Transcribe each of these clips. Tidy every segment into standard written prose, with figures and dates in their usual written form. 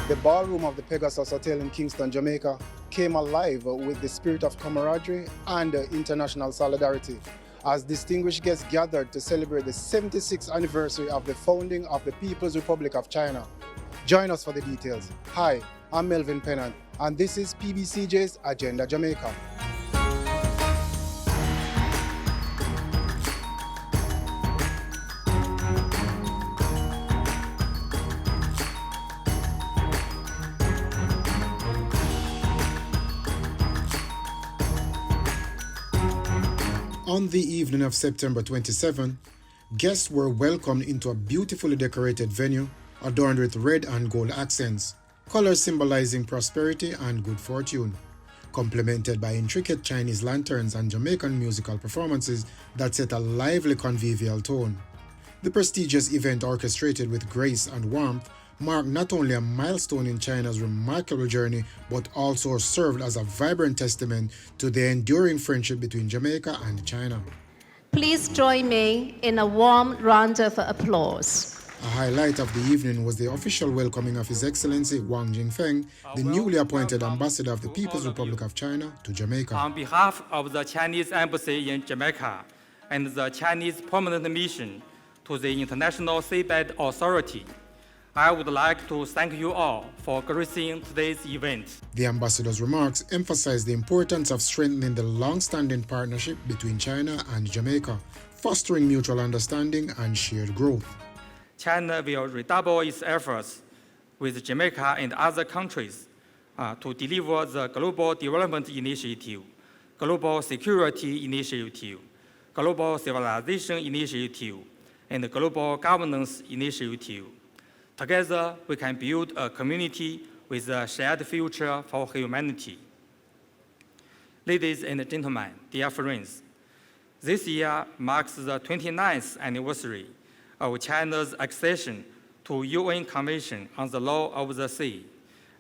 The ballroom of the Pegasus Hotel in Kingston, Jamaica came alive with the spirit of camaraderie and international solidarity as distinguished guests gathered to celebrate the 76th anniversary of the founding of the People's Republic of China. Join us for the details. Hi, I'm Melvin Pennant, and this is PBCJ's Agenda Jamaica. On the evening of September 27, guests were welcomed into a beautifully decorated venue adorned with red and gold accents, colors symbolizing prosperity and good fortune, complemented by intricate Chinese lanterns and Jamaican musical performances that set a lively convivial tone. The prestigious event, orchestrated with grace and warmth, marked not only a milestone in China's remarkable journey, but also served as a vibrant testament to the enduring friendship between Jamaica and China. Please join me in a warm round of applause. A highlight of the evening was the official welcoming of His Excellency Wang Jingfeng, the newly appointed ambassador of the People's Republic of China to Jamaica. On behalf of the Chinese Embassy in Jamaica and the Chinese Permanent Mission to the International Seabed Authority, I would like to thank you all for gracing today's event. The ambassador's remarks emphasized the importance of strengthening the long-standing partnership between China and Jamaica, fostering mutual understanding and shared growth. China will redouble its efforts with Jamaica and other countries to deliver the Global Development Initiative, Global Security Initiative, Global Civilization Initiative, and Global Governance Initiative. Together, we can build a community with a shared future for humanity. Ladies and gentlemen, dear friends, this year marks the 29th anniversary of China's accession to UN Convention on the Law of the Sea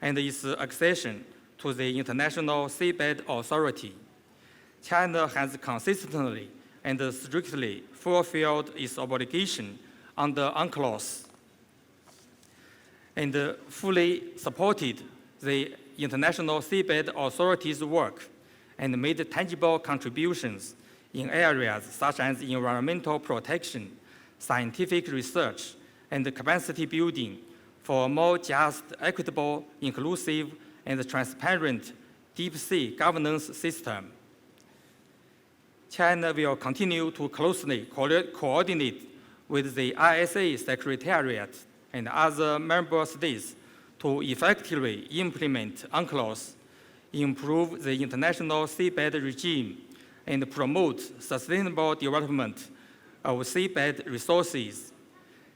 and its accession to the International Seabed Authority. China has consistently and strictly fulfilled its obligation under UNCLOS and fully supported the International Seabed Authority's work and made tangible contributions in areas such as environmental protection, scientific research, and capacity building for a more just, equitable, inclusive, and transparent deep-sea governance system. China will continue to closely coordinate with the ISA Secretariat and other member states to effectively implement UNCLOS, improve the international seabed regime, and promote sustainable development of seabed resources.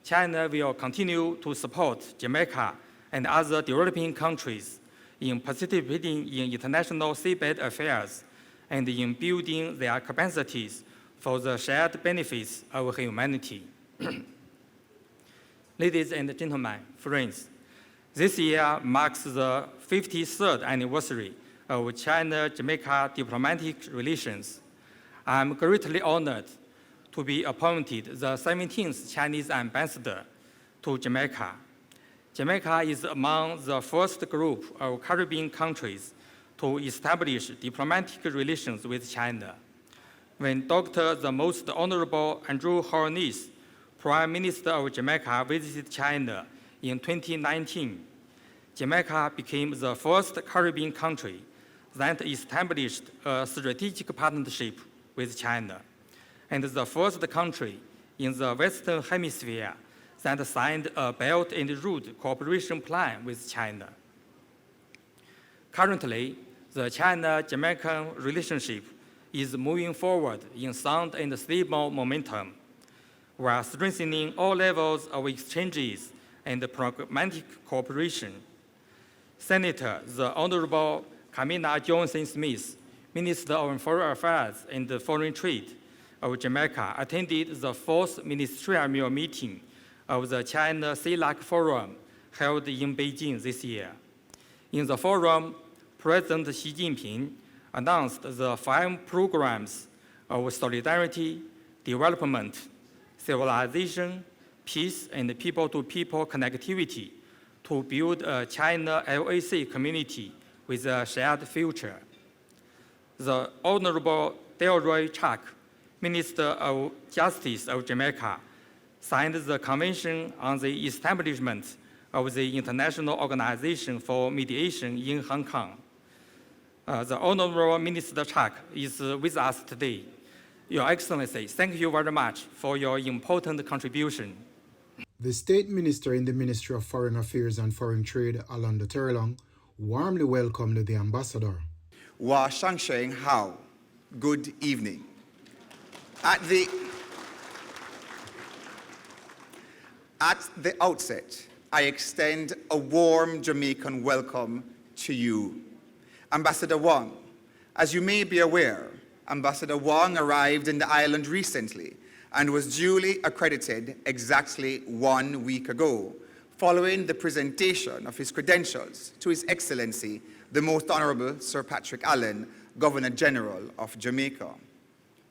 China will continue to support Jamaica and other developing countries in participating in international seabed affairs and in building their capacities for the shared benefits of humanity. Ladies and gentlemen, friends, this year marks the 53rd anniversary of China-Jamaica diplomatic relations. I'm greatly honored to be appointed the 17th Chinese ambassador to Jamaica. Jamaica is among the first group of Caribbean countries to establish diplomatic relations with China. When Dr. the Most Honorable Andrew Holness, Prime Minister of Jamaica, visited China in 2019, Jamaica became the first Caribbean country that established a strategic partnership with China, and the first country in the Western Hemisphere that signed a Belt and Road cooperation plan with China. Currently, the China-Jamaican relationship is moving forward in sound and stable momentum. We are strengthening all levels of exchanges and pragmatic cooperation. Senator, the Honorable Kamina Johnson-Smith, Minister of Foreign Affairs and Foreign Trade of Jamaica, attended the fourth ministerial meeting of the China-CELAC Forum held in Beijing this year. In the forum, President Xi Jinping announced the 5 programs of solidarity, development, civilization, peace, and people-to-people connectivity to build a China LAC community with a shared future. The Honorable Delroy Chuck, Minister of Justice of Jamaica, signed the Convention on the Establishment of the International Organization for Mediation in Hong Kong. The Honorable Minister Chuck is with us today. Your Excellency, thank you very much for your important contribution. The State Minister in the Ministry of Foreign Affairs and Foreign Trade, Alonda Terlong, warmly welcomed the ambassador. Wa Shangsheng Hao, good evening. At the outset, I extend a warm Jamaican welcome to you. Ambassador Wong, as you may be aware, Ambassador Wong arrived in the island recently and was duly accredited exactly 1 week ago, following the presentation of his credentials to His Excellency, the Most Honorable Sir Patrick Allen, Governor General of Jamaica.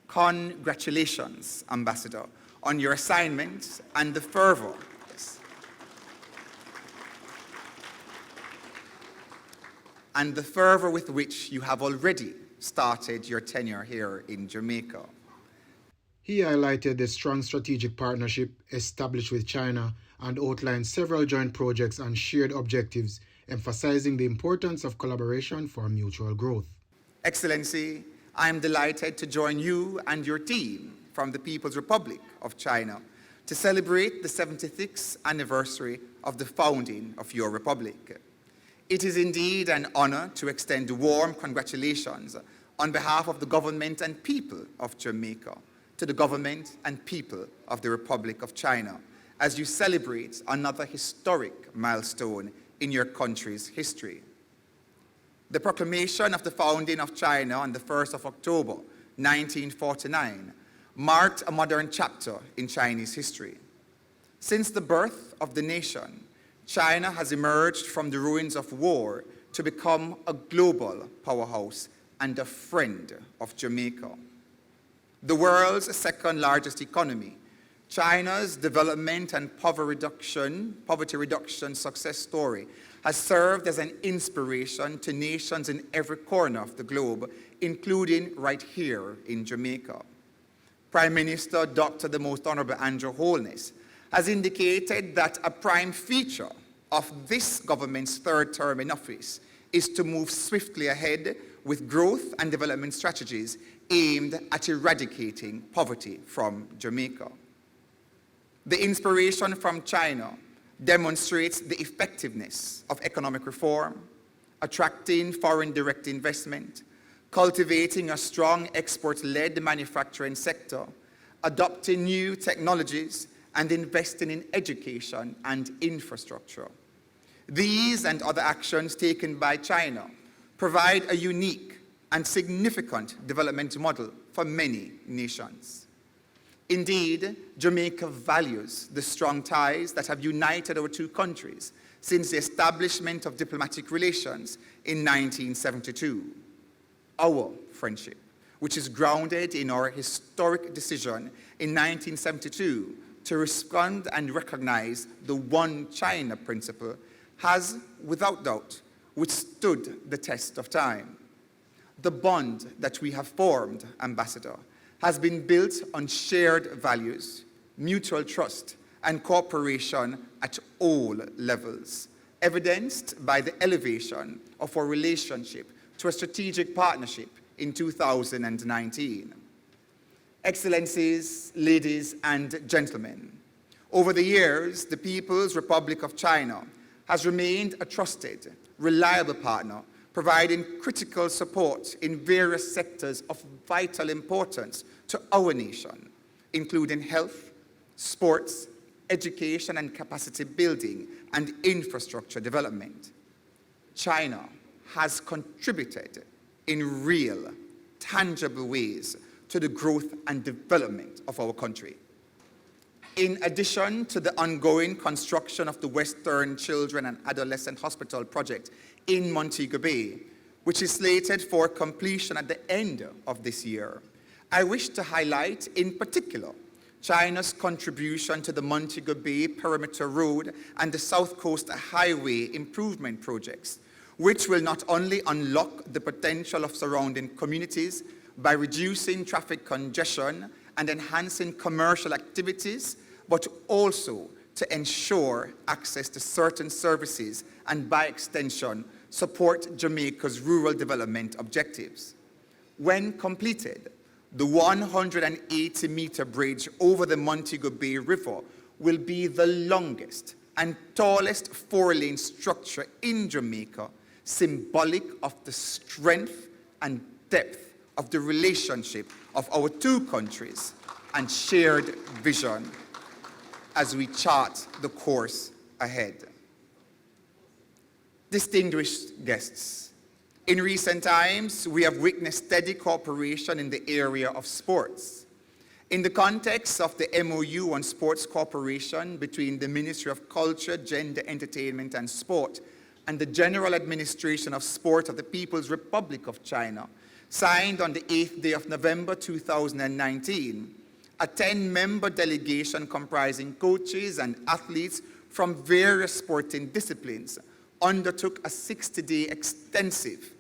Congratulations, Ambassador, on your assignment and the fervor with which you have already started your tenure here in Jamaica. He highlighted the strong strategic partnership established with China and outlined several joint projects and shared objectives, emphasizing the importance of collaboration for mutual growth. Excellency, I am delighted to join you and your team from the People's Republic of China to celebrate the 76th anniversary of the founding of your republic. It is indeed an honor to extend warm congratulations on behalf of the government and people of Jamaica to the government and people of the Republic of China as you celebrate another historic milestone in your country's history. The proclamation of the founding of China on the 1st of October, 1949, marked a modern chapter in Chinese history. Since the birth of the nation, China has emerged from the ruins of war to become a global powerhouse and a friend of Jamaica. The world's second largest economy, China's development and poverty reduction success story has served as an inspiration to nations in every corner of the globe, including right here in Jamaica. Prime Minister Dr. the Most Honorable Andrew Holness has indicated that a prime feature of this government's third term in office is to move swiftly ahead with growth and development strategies aimed at eradicating poverty from Jamaica. The inspiration from China demonstrates the effectiveness of economic reform, attracting foreign direct investment, cultivating a strong export-led manufacturing sector, adopting new technologies, and investing in education and infrastructure. These and other actions taken by China provide a unique and significant development model for many nations. Indeed, Jamaica values the strong ties that have united our two countries since the establishment of diplomatic relations in 1972. Our friendship, which is grounded in our historic decision in 1972 to respond and recognize the One China principle, has, without doubt, withstood the test of time. The bond that we have formed, Ambassador, has been built on shared values, mutual trust, and cooperation at all levels, evidenced by the elevation of our relationship to a strategic partnership in 2019. Excellencies, ladies and gentlemen, over the years, the People's Republic of China has remained a trusted, reliable partner, providing critical support in various sectors of vital importance to our nation, including health, sports, education and capacity building, and infrastructure development. China has contributed in real, tangible ways to the growth and development of our country. In addition to the ongoing construction of the Western Children and Adolescent Hospital project in Montego Bay, which is slated for completion at the end of this year, I wish to highlight in particular China's contribution to the Montego Bay Perimeter Road and the South Coast Highway improvement projects, which will not only unlock the potential of surrounding communities by reducing traffic congestion and enhancing commercial activities, but also to ensure access to certain services and, by extension, support Jamaica's rural development objectives. When completed, the 180-meter bridge over the Montego Bay River will be the longest and tallest four-lane structure in Jamaica, symbolic of the strength and depth of the relationship of our two countries and shared vision as we chart the course ahead. Distinguished guests, in recent times, we have witnessed steady cooperation in the area of sports. In the context of the MOU on sports cooperation between the Ministry of Culture, Gender, Entertainment and Sport and the General Administration of Sport of the People's Republic of China, signed on the 8th day of November 2019, a 10-member delegation comprising coaches and athletes from various sporting disciplines undertook a 60-day extensive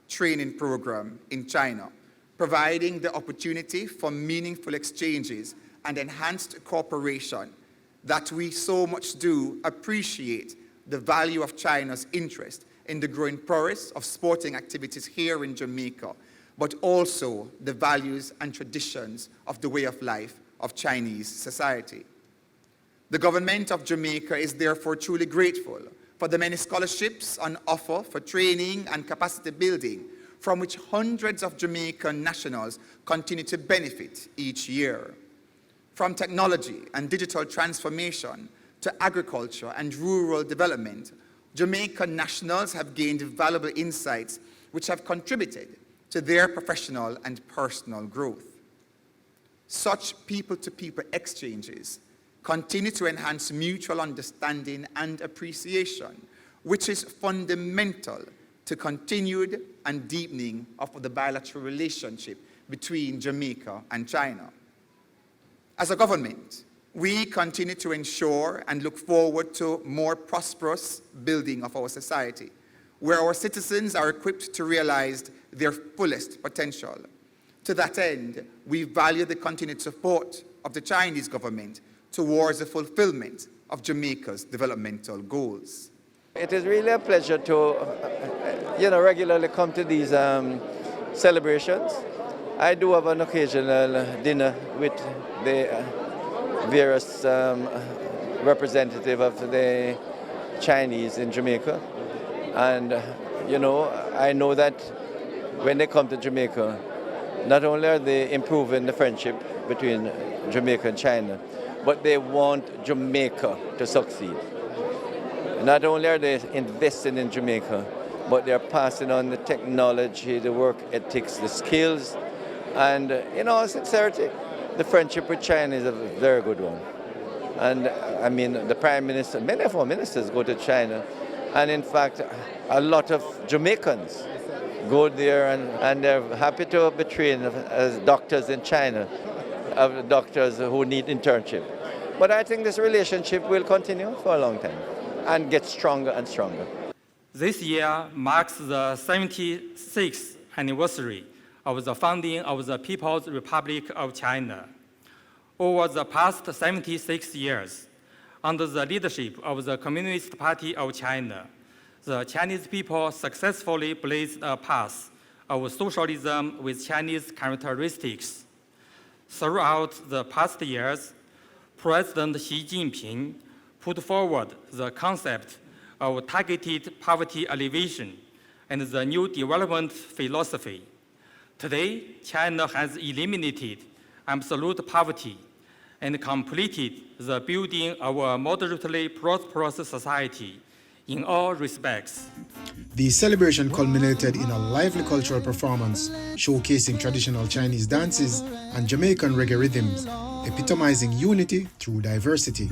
training program in China, providing the opportunity for meaningful exchanges and enhanced cooperation that we so much do appreciate the value of China's interest in the growing prowess of sporting activities here in Jamaica, but also the values and traditions of the way of life of Chinese society. The government of Jamaica is therefore truly grateful for the many scholarships on offer for training and capacity building, from which hundreds of Jamaican nationals continue to benefit each year. From technology and digital transformation to agriculture and rural development, Jamaican nationals have gained valuable insights which have contributed to their professional and personal growth. Such people-to-people exchanges continue to enhance mutual understanding and appreciation, which is fundamental to continued and deepening of the bilateral relationship between Jamaica and China. As a government, we continue to ensure and look forward to more prosperous building of our society, where our citizens are equipped to realize their fullest potential. To that end, we value the continued support of the Chinese government towards the fulfillment of Jamaica's developmental goals. It is really a pleasure to, regularly come to these celebrations. I do have an occasional dinner with the various representatives of the Chinese in Jamaica. And, I know that when they come to Jamaica, not only are they improving the friendship between Jamaica and China, but they want Jamaica to succeed. Not only are they investing in Jamaica, but they're passing on the technology, the work ethics, the skills, and, sincerity. The friendship with China is a very good one. And, the Prime Minister, many of our ministers go to China, and in fact, a lot of Jamaicans go there and they're happy to be trained as doctors in China, of doctors who need internship. But I think this relationship will continue for a long time and get stronger and stronger. This year marks the 76th anniversary of the founding of the People's Republic of China. Over the past 76 years, under the leadership of the Communist Party of China, the Chinese people successfully blazed a path of socialism with Chinese characteristics. Throughout the past years, President Xi Jinping put forward the concept of targeted poverty alleviation and the new development philosophy. Today, China has eliminated absolute poverty and completed the building of a moderately prosperous society in all respects. The celebration culminated in a lively cultural performance showcasing traditional Chinese dances and Jamaican reggae rhythms, epitomizing unity through diversity.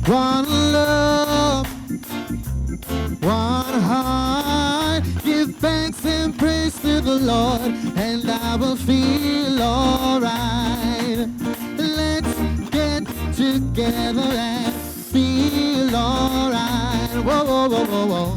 One love, one heart, give thanks and praise to the Lord, and I will feel alright. Let's together and feel alright. Whoa, whoa, whoa, whoa, whoa.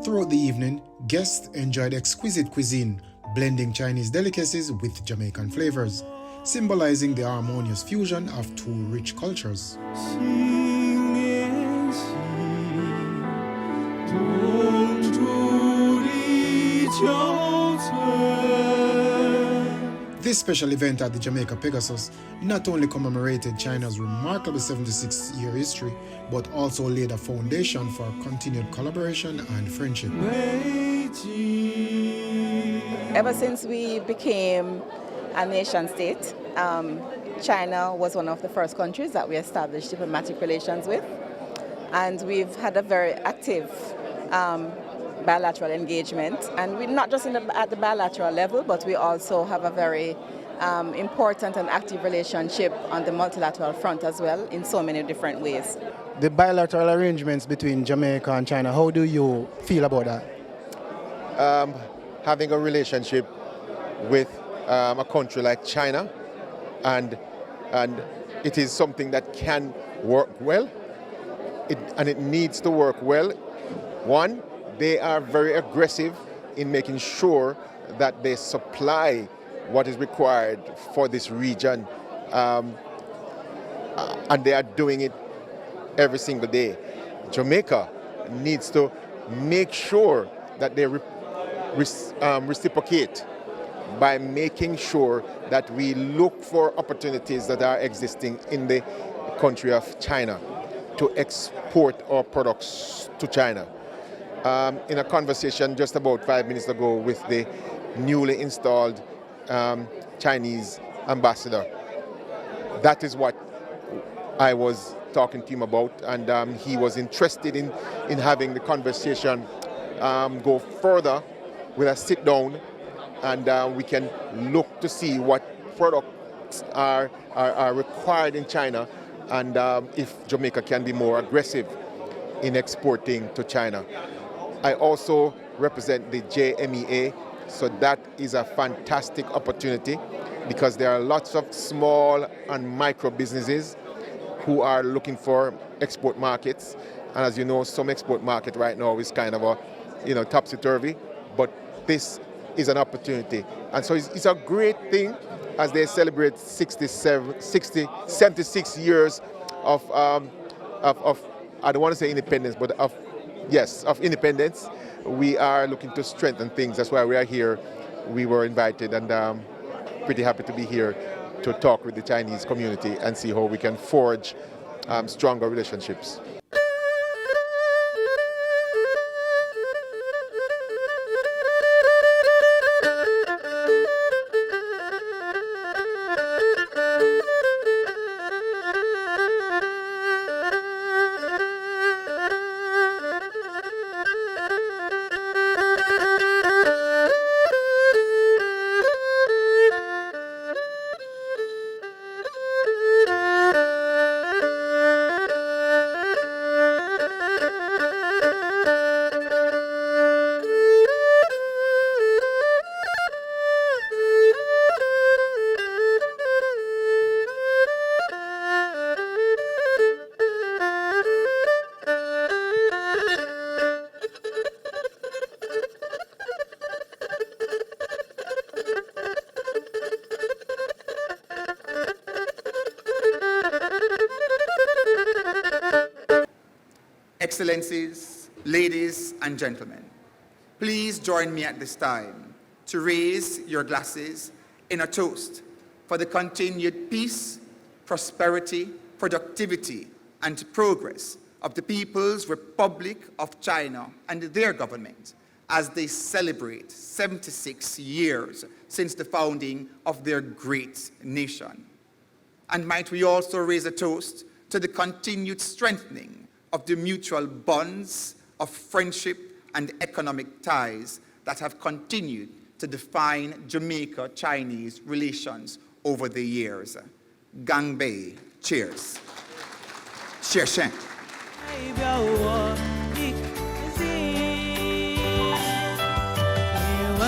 Throughout the evening, guests enjoyed exquisite cuisine, blending Chinese delicacies with Jamaican flavors, symbolizing the harmonious fusion of two rich cultures. This special event at the Jamaica Pegasus not only commemorated China's remarkable 76-year history, but also laid a foundation for continued collaboration and friendship. Ever since we became a nation state, China was one of the first countries that we established diplomatic relations with. And we've had a very active bilateral engagement, and we're not just at the bilateral level, but we also have a very important and active relationship on the multilateral front as well in so many different ways. The bilateral arrangements between Jamaica and China, how do you feel about that? Having a relationship with a country like China, and it is something that can work well, and it needs to work well. One, they are very aggressive in making sure that they supply what is required for this region, and they are doing it every single day. Jamaica needs to make sure that they reciprocate by making sure that we look for opportunities that are existing in the country of China to export our products to China. In a conversation just about 5 minutes ago with the newly installed Chinese ambassador, that is what I was talking to him about, and he was interested in having the conversation go further with a sit down, and we can look to see what products are required in China, and if Jamaica can be more aggressive in exporting to China. I also represent the JMEA, so that is a fantastic opportunity because there are lots of small and micro businesses who are looking for export markets. And as you know, some export market right now is kind of a, topsy-turvy, but this is an opportunity. And so it's a great thing as they celebrate 76 years of I don't want to say independence, but of independence. We are looking to strengthen things. That's why we are here. We were invited, and pretty happy to be here to talk with the Chinese community and see how we can forge stronger relationships. Excellencies, ladies and gentlemen, please join me at this time to raise your glasses in a toast for the continued peace, prosperity, productivity, and progress of the People's Republic of China and their government as they celebrate 76 years since the founding of their great nation. And might we also raise a toast to the continued strengthening of the mutual bonds of friendship and economic ties that have continued to define Jamaica-Chinese relations over the years. Gang Bei, cheers. Xie Shen. 代表我的心。你问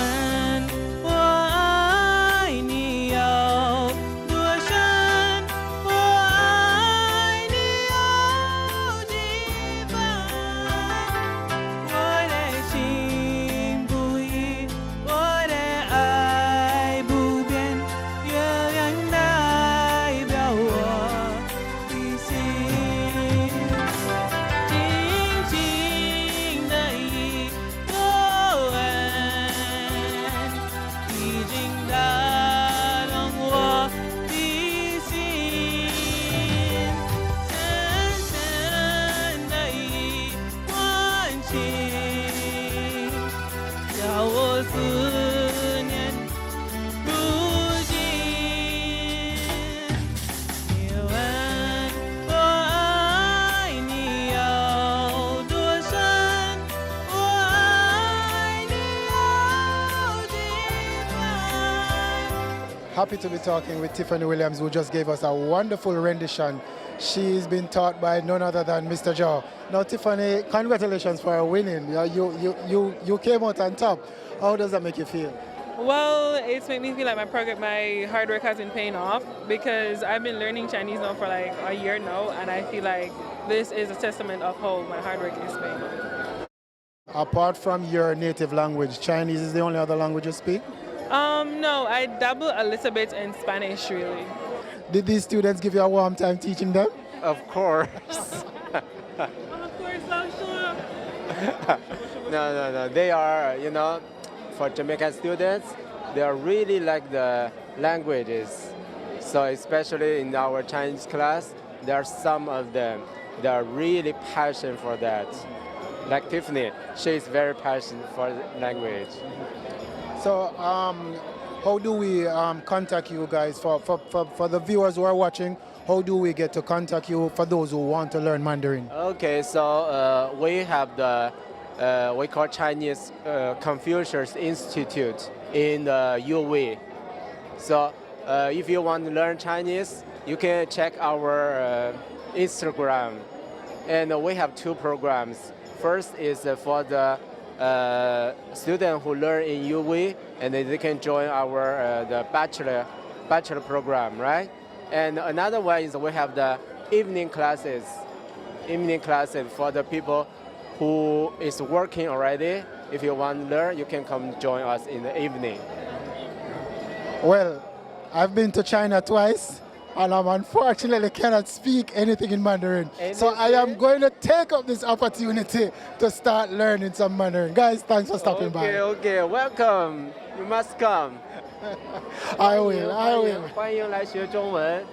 我爱你有多深，我爱你有几分？我的心不移，我的爱不变，永远代表我的心。 轻轻的一个吻，已经打动我的心。深深的一段情，叫我思念不尽。你问我爱你有多深，我爱你有几分？ Happy to be talking with Tiffany Williams, who just gave us a wonderful rendition. She's been taught by none other than Mr. Joe. Now, Tiffany, congratulations for winning. You came out on top. How does that make you feel? Well, it's made me feel like my hard work has been paying off because I've been learning Chinese now for like a year now, and I feel like this is a testament of how my hard work is paying off. Apart from your native language, Chinese is the only other language you speak? No, I dabble a little bit in Spanish, really. Did these students give you a warm time teaching them? Of course. Of course, I'm sure. No. They are, for Jamaican students, they are really like the languages. So especially in our Chinese class, there are some of them that are really passionate for that. Like Tiffany, she is very passionate for language. So, how do we contact you guys? For the viewers who are watching, how do we get to contact you for those who want to learn Mandarin? Okay, so we have the we call Chinese Confucius Institute in UV. So if you want to learn Chinese, you can check our Instagram. And we have two programs. First is for the students who learn in UV, and they can join our the bachelor program, right? And another one is we have the evening classes for the people who is working already. If you want to learn, you can come join us in the evening. Well, I've been to China twice, and I unfortunately cannot speak anything in Mandarin. So I am going to take up this opportunity to start learning some Mandarin. Guys, thanks for stopping by. Okay, welcome. You must come. I will. 欢迎来学中文。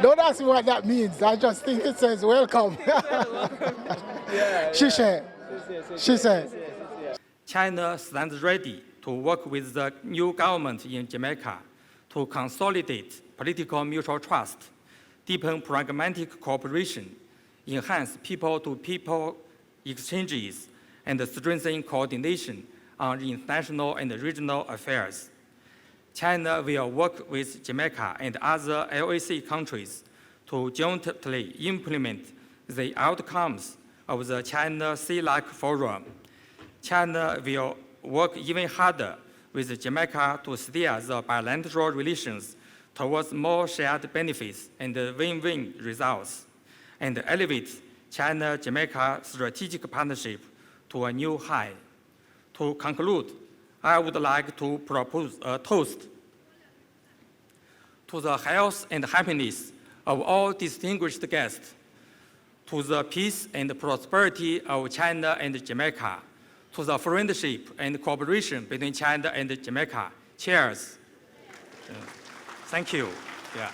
Don't ask me what that means. I just think it says welcome. She said. China stands ready to work with the new government in Jamaica to consolidate political mutual trust, deepen pragmatic cooperation, enhance people-to-people exchanges, and strengthen coordination on international and regional affairs. China will work with Jamaica and other LAC countries to jointly implement the outcomes of the China CELAC Forum. China will work even harder with Jamaica to steer the bilateral relations towards more shared benefits and win-win results, and elevate China-Jamaica strategic partnership to a new high. To conclude, I would like to propose a toast to the health and happiness of all distinguished guests, to the peace and prosperity of China and Jamaica, to the friendship and cooperation between China and Jamaica. Cheers. Thank you. Yeah.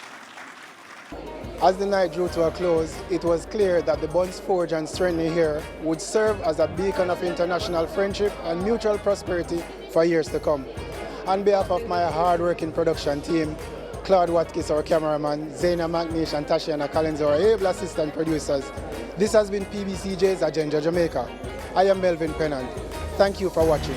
As the night drew to a close, it was clear that the bonds forged and strengthened here would serve as a beacon of international friendship and mutual prosperity for years to come. On behalf of my hard-working production team, Claude Watkins, our cameraman, Zaina McNeish and Tashiana Collins, our able assistant producers, this has been PBCJ's Agenda Jamaica. I am Melvin Pennant. Thank you for watching.